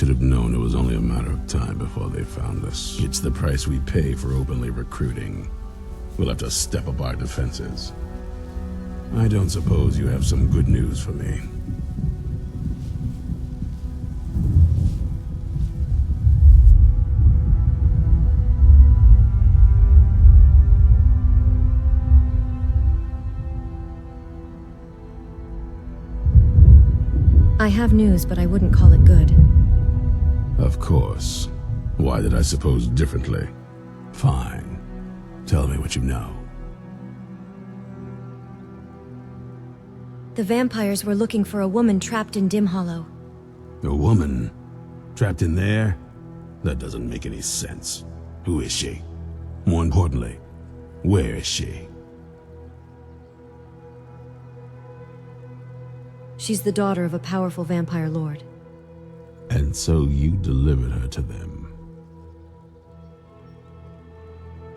should have known it was only a matter of time before they found us. It's the price we pay for openly recruiting. We'll have to step up our defenses. I don't suppose you have some good news for me. I have news, but I wouldn't call it good. Of course. Why did I suppose differently? Fine. Tell me what you know. The vampires were looking for a woman trapped in Dim Hollow. A woman? Trapped in there? That doesn't make any sense. Who is she? More importantly, where is she? She's the daughter of a powerful vampire lord. And so you delivered her to them.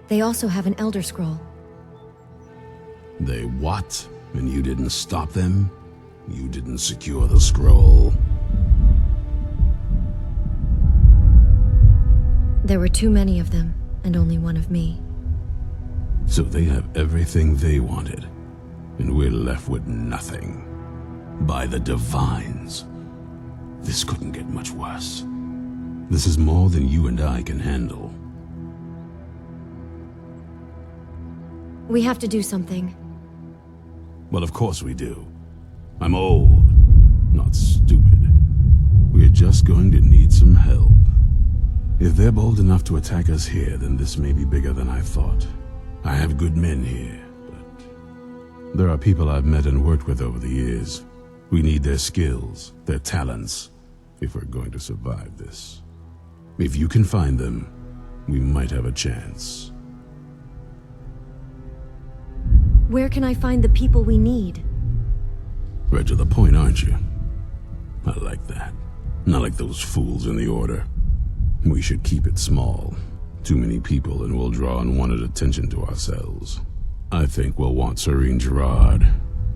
They also have an Elder Scroll. They what? And you didn't stop them? You didn't secure the scroll? There were too many of them, and only one of me. So they have everything they wanted, and we're left with nothing. By the Divines. This couldn't get much worse. This is more than you and I can handle. We have to do something. Well, of course we do. I'm old, not stupid. We're just going to need some help. If they're bold enough to attack us here, then this may be bigger than I thought. I have good men here, but there are people I've met and worked with over the years. We need their skills, their talents, if we're going to survive this. If you can find them, we might have a chance. Where can I find the people we need? Right to the point, aren't you? I like that. Not like those fools in the Order. We should keep it small. Too many people and we'll draw unwanted attention to ourselves. I think we'll want Serene Gerard.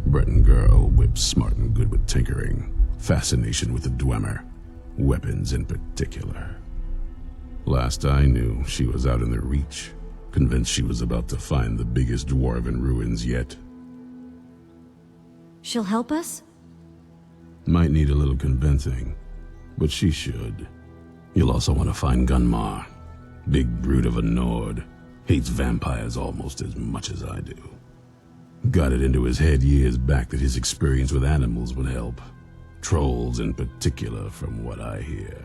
Breton girl, whip smart and good with tinkering. Fascination with the Dwemer. Weapons in particular. Last I knew, she was out in the Reach. Convinced she was about to find the biggest dwarven ruins yet. She'll help us? Might need a little convincing, but she should. You'll also want to find Gunmar. Big brute of a Nord. Hates vampires almost as much as I do. Got it into his head years back that his experience with animals would help. Trolls in particular, from what I hear.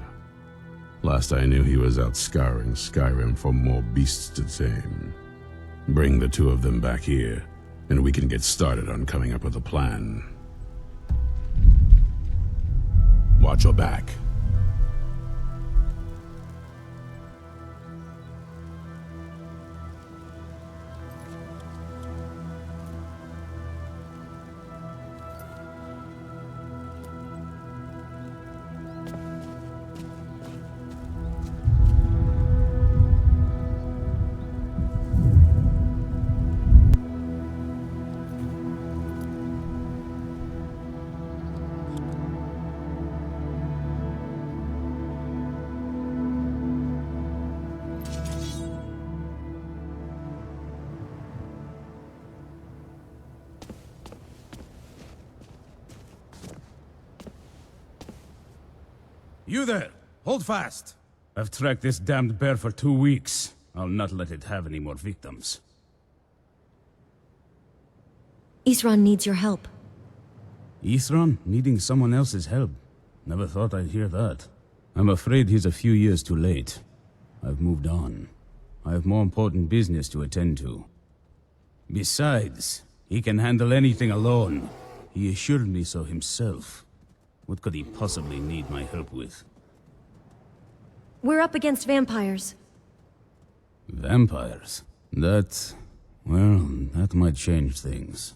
Last I knew, he was out scouring Skyrim for more beasts to tame. Bring the two of them back here, and we can get started on coming up with a plan. Watch your back. You there! Hold fast! I've tracked this damned bear for 2 weeks. I'll not let it have any more victims. Isran needs your help. Isran needing someone else's help? Never thought I'd hear that. I'm afraid he's a few years too late. I've moved on. I have more important business to attend to. Besides, he can handle anything alone. He assured me so himself. What could he possibly need my help with? We're up against vampires. Vampires? That might change things.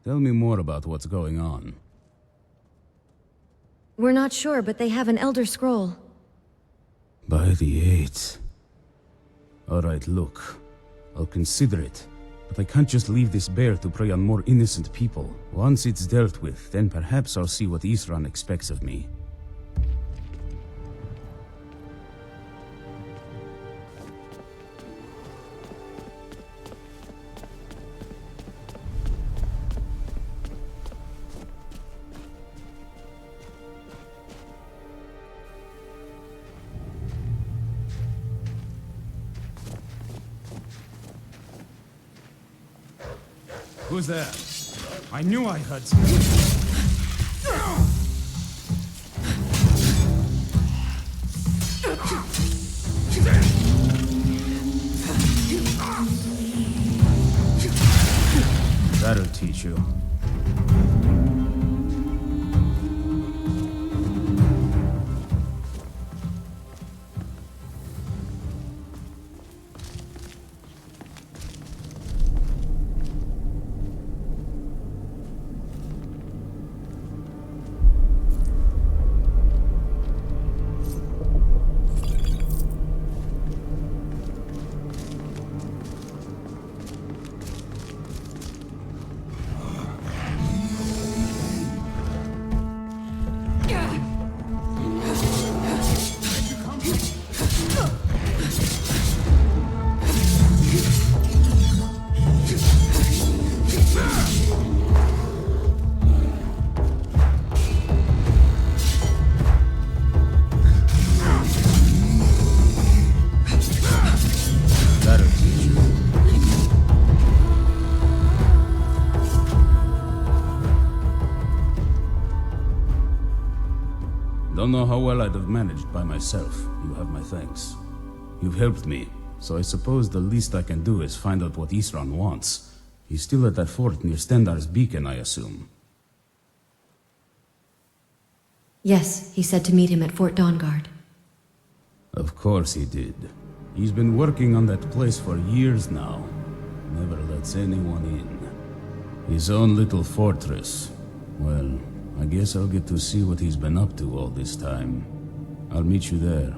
Tell me more about what's going on. We're not sure, but they have an Elder Scroll. By the Eight. Alright, look. I'll consider it. But I can't just leave this bear to prey on more innocent people. Once it's dealt with, then perhaps I'll see what Isran expects of me. Who's there? I knew I heard something. That'll teach you. Don't know how well I'd have managed by myself. You have my thanks. You've helped me, so I suppose the least I can do is find out what Isran wants. He's still at that fort near Stendar's beacon, I assume. Yes, he said to meet him at Fort Dawnguard. Of course he did. He's been working on that place for years now. Never lets anyone in. His own little fortress. Well, I guess I'll get to see what he's been up to all this time. I'll meet you there.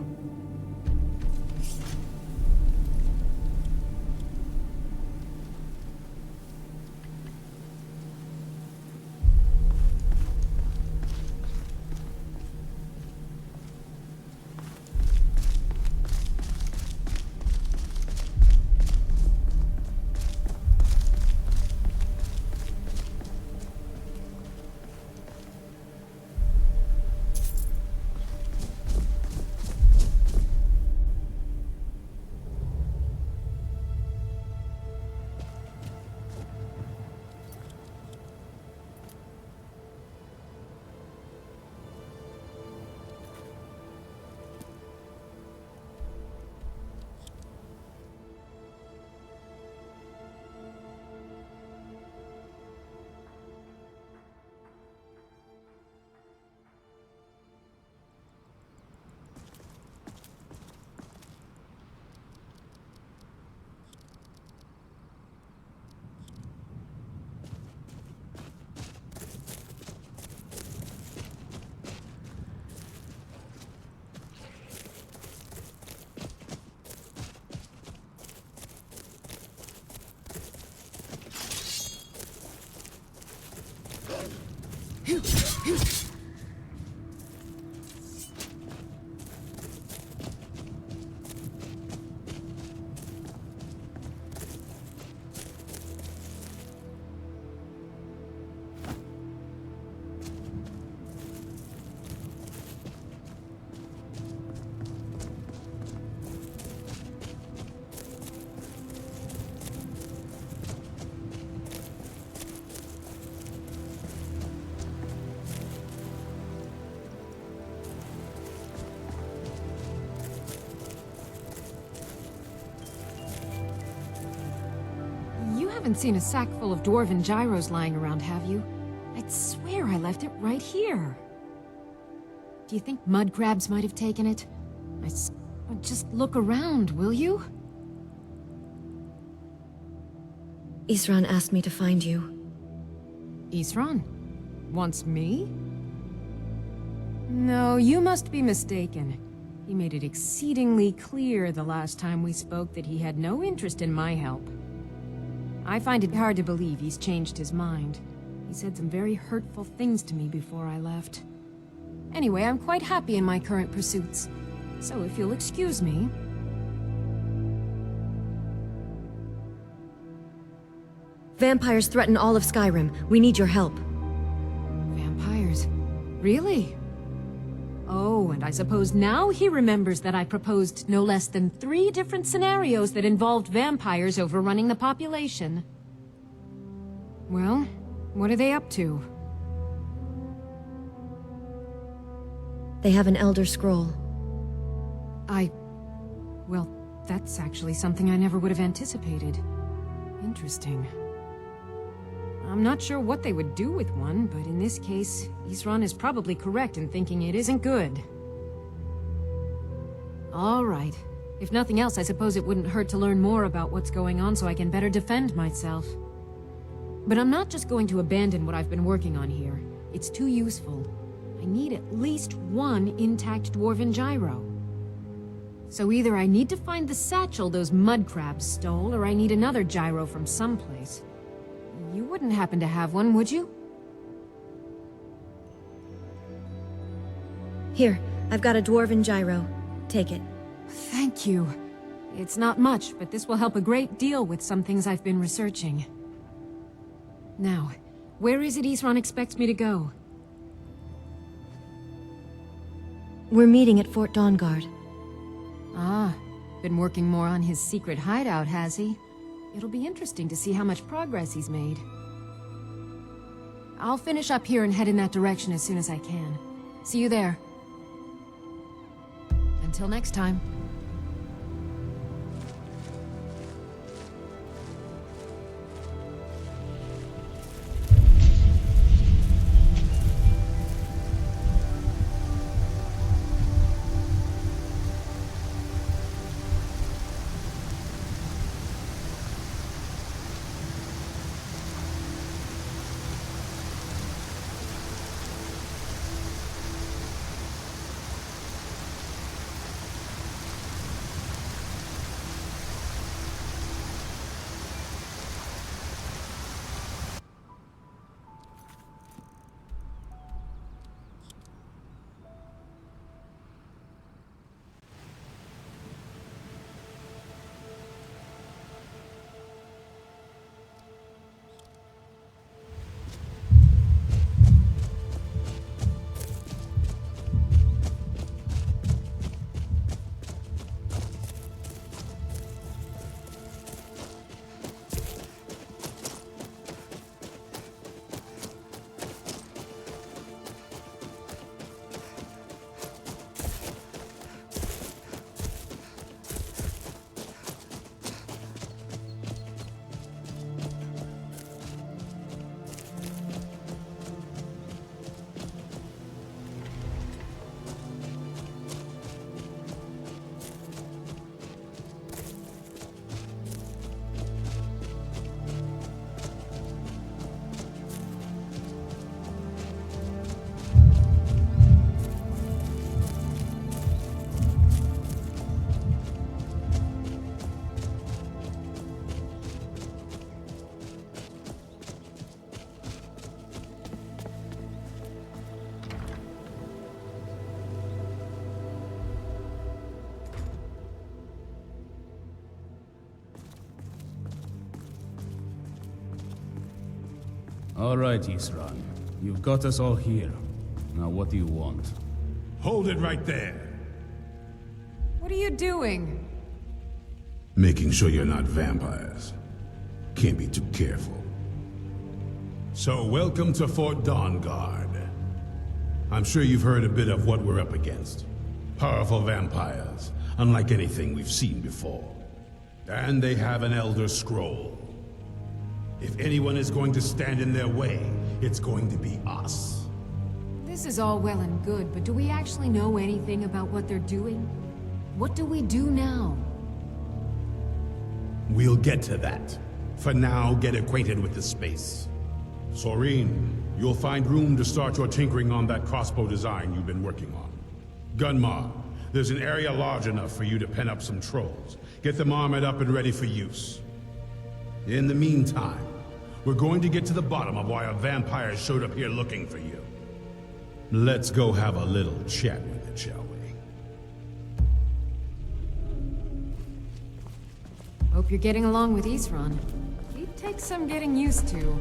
Haven't seen a sack full of dwarven gyros lying around, have you? I'd swear I left it right here. Do you think mud crabs might have taken it? Just look around, will you? Isran asked me to find you. Isran? Wants me? No, you must be mistaken. He made it exceedingly clear the last time we spoke that he had no interest in my help. I find it hard to believe he's changed his mind. He said some very hurtful things to me before I left. Anyway, I'm quite happy in my current pursuits. So if you'll excuse me... Vampires threaten all of Skyrim. We need your help. Vampires? Really? Oh, and I suppose now he remembers that I proposed no less than 3 different scenarios that involved vampires overrunning the population. Well, what are they up to? They have an Elder Scroll. Well, that's actually something I never would have anticipated. Interesting. I'm not sure what they would do with one, but in this case, Isran is probably correct in thinking it isn't good. All right. If nothing else, I suppose it wouldn't hurt to learn more about what's going on so I can better defend myself. But I'm not just going to abandon what I've been working on here. It's too useful. I need at least one intact dwarven gyro. So either I need to find the satchel those mud crabs stole, or I need another gyro from someplace. You wouldn't happen to have one, would you? Here, I've got a dwarven gyro. Take it. Thank you. It's not much, but this will help a great deal with some things I've been researching. Now, where is it Isran expects me to go? We're meeting at Fort Dawnguard. Ah, been working more on his secret hideout, has he? It'll be interesting to see how much progress he's made. I'll finish up here and head in that direction as soon as I can. See you there. Until next time. All right, Isran. You've got us all here. Now what do you want? Hold it right there. What are you doing? Making sure you're not vampires. Can't be too careful. So welcome to Fort Dawnguard. I'm sure you've heard a bit of what we're up against. Powerful vampires, unlike anything we've seen before. And they have an Elder Scroll. If anyone is going to stand in their way, it's going to be us. This is all well and good, but do we actually know anything about what they're doing? What do we do now? We'll get to that. For now, get acquainted with the space. Sorine, you'll find room to start your tinkering on that crossbow design you've been working on. Gunmar, there's an area large enough for you to pen up some trolls. Get them armored up and ready for use. In the meantime, we're going to get to the bottom of why a vampire showed up here looking for you. Let's go have a little chat with it, shall we? Hope you're getting along with Isran. He takes some getting used to.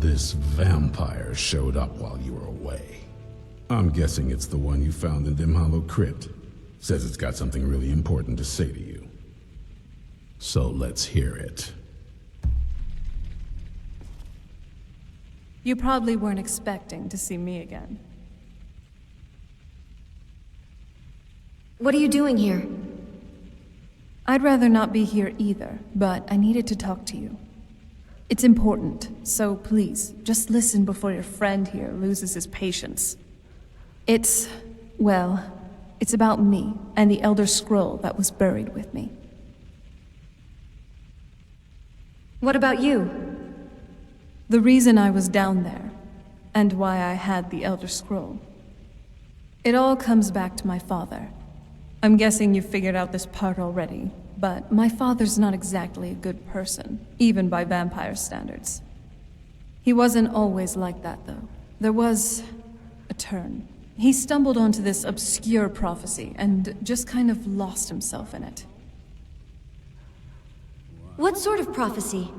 This vampire showed up while you were away. I'm guessing it's the one you found in Dim Hollow Crypt. Says it's got something really important to say to you. So let's hear it. You probably weren't expecting to see me again. What are you doing here? I'd rather not be here either, but I needed to talk to you. It's important, so please, just listen before your friend here loses his patience. It's about me and the Elder Scroll that was buried with me. What about you? The reason I was down there, and why I had the Elder Scroll. It all comes back to my father. I'm guessing you figured out this part already, but my father's not exactly a good person, even by vampire standards. He wasn't always like that, though. There was a turn. He stumbled onto this obscure prophecy and just kind of lost himself in it. What sort of prophecy?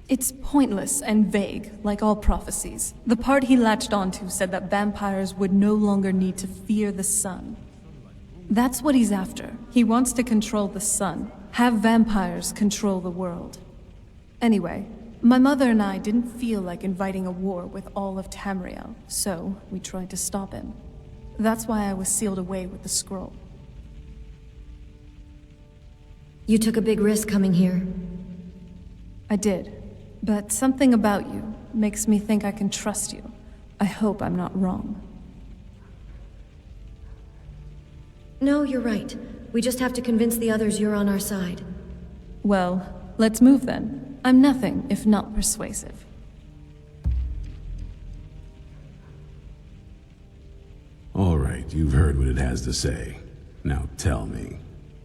It's pointless and vague, like all prophecies. The part he latched onto said that vampires would no longer need to fear the sun. That's what he's after. He wants to control the sun, have vampires control the world. Anyway, my mother and I didn't feel like inviting a war with all of Tamriel, so we tried to stop him. That's why I was sealed away with the scroll. You took a big risk coming here. I did. But something about you makes me think I can trust you. I hope I'm not wrong. No, you're right. We just have to convince the others you're on our side. Well, let's move then. I'm nothing if not persuasive. All right, you've heard what it has to say. Now tell me,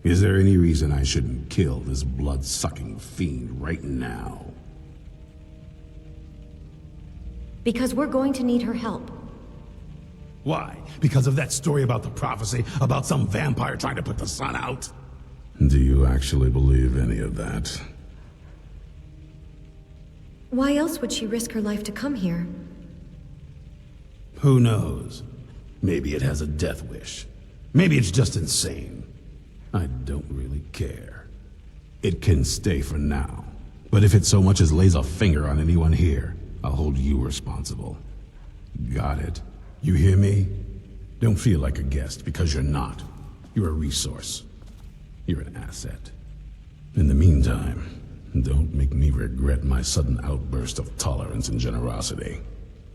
is there any reason I shouldn't kill this blood-sucking fiend right now? Because we're going to need her help. Why? Because of that story about the prophecy, about some vampire trying to put the sun out? Do you actually believe any of that? Why else would she risk her life to come here? Who knows? Maybe it has a death wish. Maybe it's just insane. I don't really care. It can stay for now. But if it so much as lays a finger on anyone here, I'll hold you responsible. Got it? You hear me? Don't feel like a guest, because you're not. You're a resource. You're an asset. In the meantime, don't make me regret my sudden outburst of tolerance and generosity.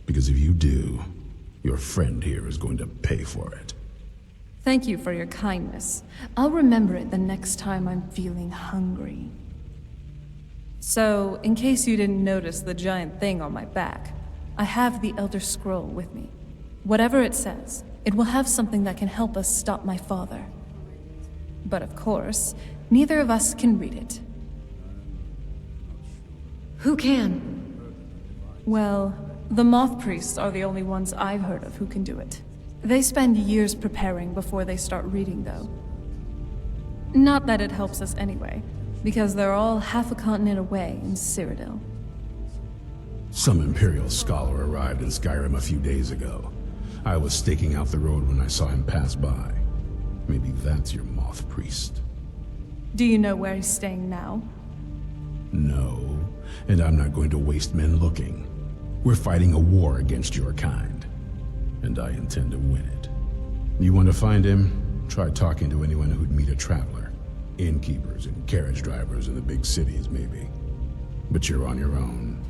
Because if you do, your friend here is going to pay for it. Thank you for your kindness. I'll remember it the next time I'm feeling hungry. So, in case you didn't notice the giant thing on my back, I have the Elder Scroll with me. Whatever it says, it will have something that can help us stop my father. But of course, neither of us can read it. Who can? Well, the Moth Priests are the only ones I've heard of who can do it. They spend years preparing before they start reading, though. Not that it helps us anyway, because they're all half a continent away in Cyrodiil. Some Imperial scholar arrived in Skyrim a few days ago. I was staking out the road when I saw him pass by. Maybe that's your Moth Priest. Do you know where he's staying now? No, and I'm not going to waste men looking. We're fighting a war against your kind, and I intend to win it. You want to find him? Try talking to anyone who'd meet a traveler. Innkeepers and carriage drivers in the big cities, maybe. But you're on your own.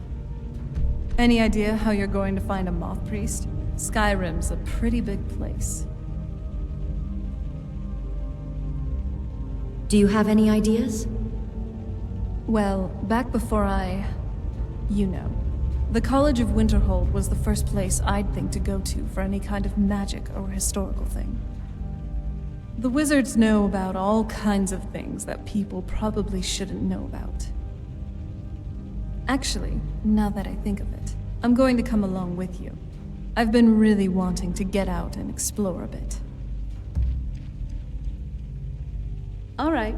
Any idea how you're going to find a Moth Priest? Skyrim's a pretty big place. Do you have any ideas? Well, back before you know. The College of Winterhold was the first place I'd think to go to for any kind of magic or historical thing. The wizards know about all kinds of things that people probably shouldn't know about. Actually, now that I think of it, I'm going to come along with you. I've been really wanting to get out and explore a bit. All right.